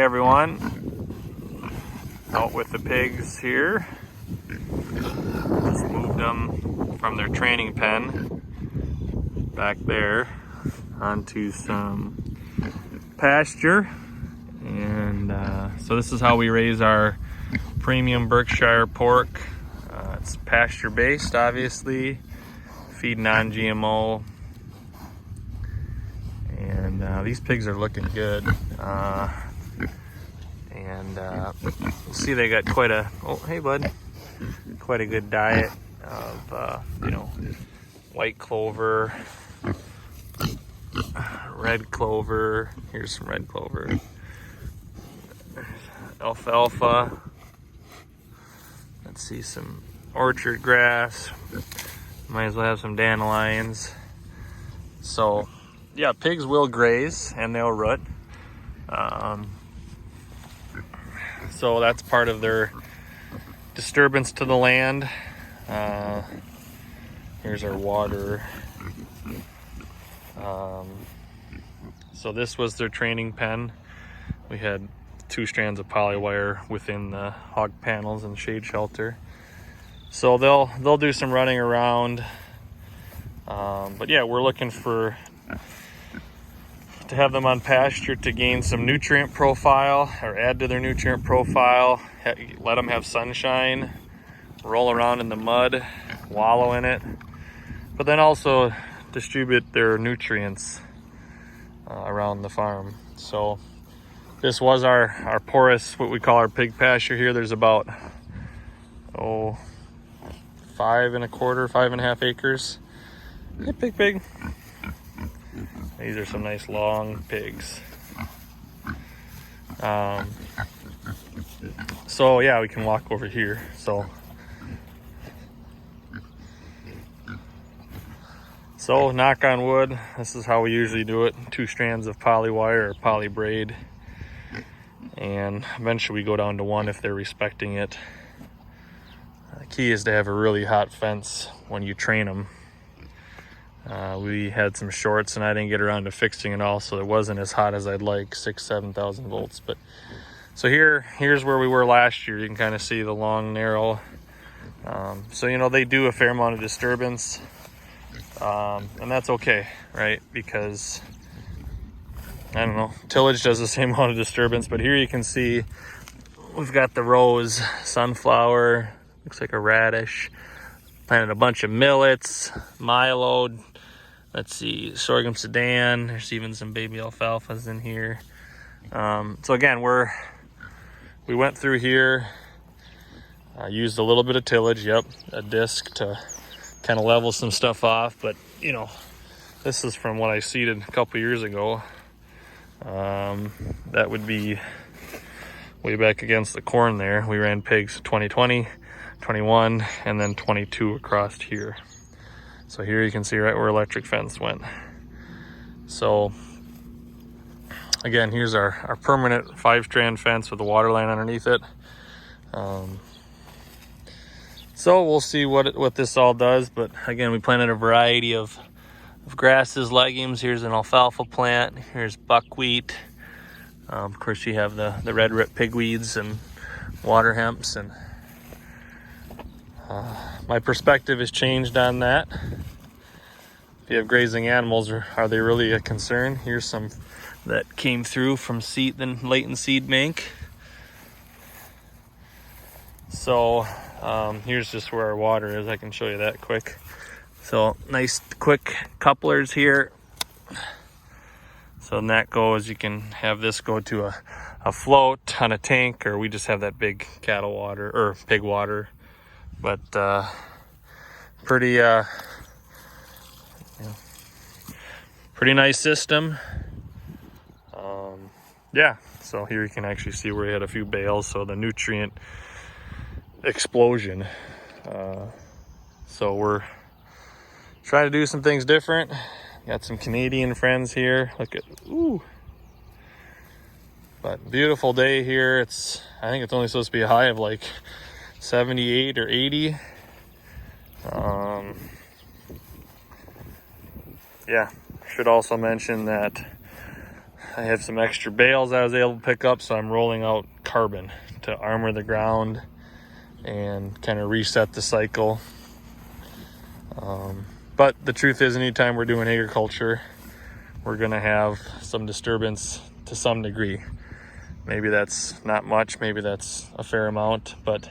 everyone. Out with the pigs here. Just moved them from their training pen back there onto some pasture. And so this is how we raise our premium Berkshire pork. It's pasture based, obviously, feed non-GMO. And these pigs are looking good. See, they got quite a, oh, hey bud, quite a good diet of, white clover, red clover. Here's some red clover, alfalfa. Let's see, some orchard grass. Might as well have some dandelions. So, yeah, pigs will graze and they'll root. So that's part of their disturbance to the land. Here's our water. So this was their training pen. We had 2 strands of polywire within the hog panels and shade shelter. So they'll do some running around. But yeah, we're looking to have them on pasture to gain some nutrient profile, or add to their nutrient profile. Let them have sunshine, roll around in the mud, wallow in it, but then also distribute their nutrients around the farm. So this was our porous, what we call our pig pasture here. There's about 5.25 acres. Hey, pig. These are some nice long pigs. So yeah, we can walk over here. So knock on wood, this is how we usually do it. 2 strands of poly wire or poly braid. And eventually we go down to 1 if they're respecting it. The key is to have a really hot fence when you train them. We had some shorts and I didn't get around to fixing it all, so it wasn't as hot as I'd like, 6,000-7,000 volts. But so here's where we were last year. You can kind of see the long, narrow. So they do a fair amount of disturbance, and that's okay, right? Because I don't know, tillage does the same amount of disturbance. But here you can see we've got the rose, sunflower, looks like a radish. Planted a bunch of millets, milo. Let's see, sorghum sudan. There's even some baby alfalfas in here. So again, we went through here, used a little bit of tillage, a disc to kind of level some stuff off. But this is from what I seeded a couple years ago. That would be way back against the corn there. We ran pigs 2020, 21, and then 22 across here. So here you can see right where electric fence went. So again, here's our permanent 5-strand fence with a water line underneath it. So we'll see what this all does. But again, we planted a variety of grasses, legumes. Here's an alfalfa plant. Here's buckwheat. Of course, you have the red root pigweeds and water hemps. And my perspective has changed on that. If you have grazing animals, are they really a concern? Here's some that came through from the latent seed bank. So here's just where our water is. I can show you that quick. So nice quick couplers here. So when that goes, you can have this go to a float on a tank, or we just have that big cattle water or pig water. But pretty nice system. Yeah, so here you can actually see where we had a few bales, so the nutrient explosion. So we're trying to do some things different. Got some Canadian friends here. Look at, but beautiful day here. I think it's only supposed to be a high of like 78 or 80. Yeah, should also mention that I have some extra bales I was able to pick up, so I'm rolling out carbon to armor the ground and kind of reset the cycle. But the truth is, anytime we're doing agriculture, we're gonna have some disturbance to some degree. Maybe that's not much, maybe that's a fair amount, but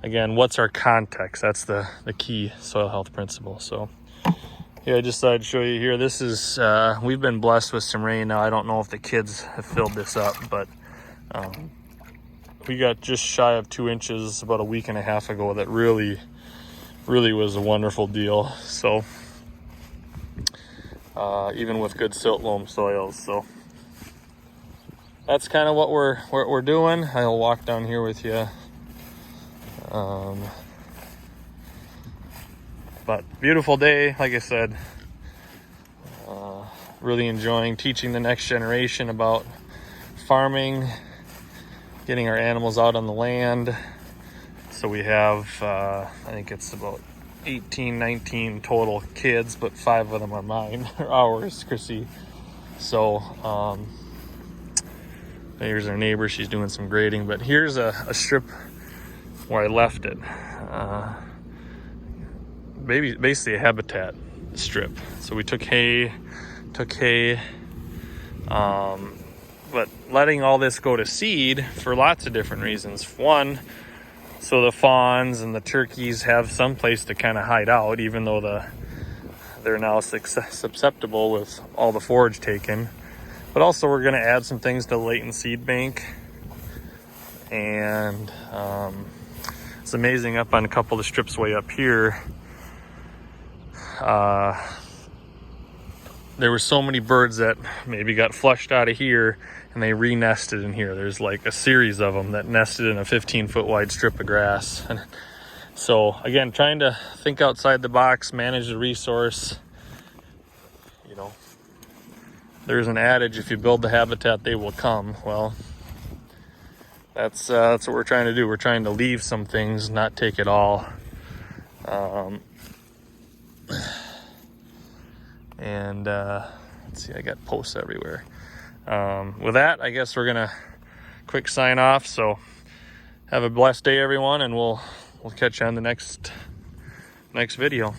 again, what's our context? That's the key soil health principle. So here, I just thought I'd show you here. This is, we've been blessed with some rain now. I don't know if the kids have filled this up, but we got just shy of 2 inches about a week and a half ago. That really was a wonderful deal. So even with good silt loam soils. So that's kind of what we're doing. I'll walk down here with you. But beautiful day, like I said. Really enjoying teaching the next generation about farming, getting our animals out on the land. So we have, I think it's about 18, 19 total kids, but 5 of them are mine, or ours, Chrissy. So here's our neighbor, she's doing some grading, but here's a strip where I left it. Basically a habitat strip. So we took hay, but letting all this go to seed for lots of different reasons. One, so the fawns and the turkeys have some place to kind of hide out, even though they're now susceptible with all the forage taken. But also we're going to add some things to the latent seed bank. And it's amazing, up on a couple of the strips way up here, there were so many birds that maybe got flushed out of here and they re-nested in here. There's like a series of them that nested in a 15-foot wide strip of grass. And so again, trying to think outside the box, manage the resource. You know, there's an adage, if you build the habitat, they will come. Well, that's what we're trying to do. We're trying to leave some things, not take it all. Let's see, I got posts everywhere. With that, I guess we're gonna quick sign off. So have a blessed day, everyone, and we'll catch you on the next video.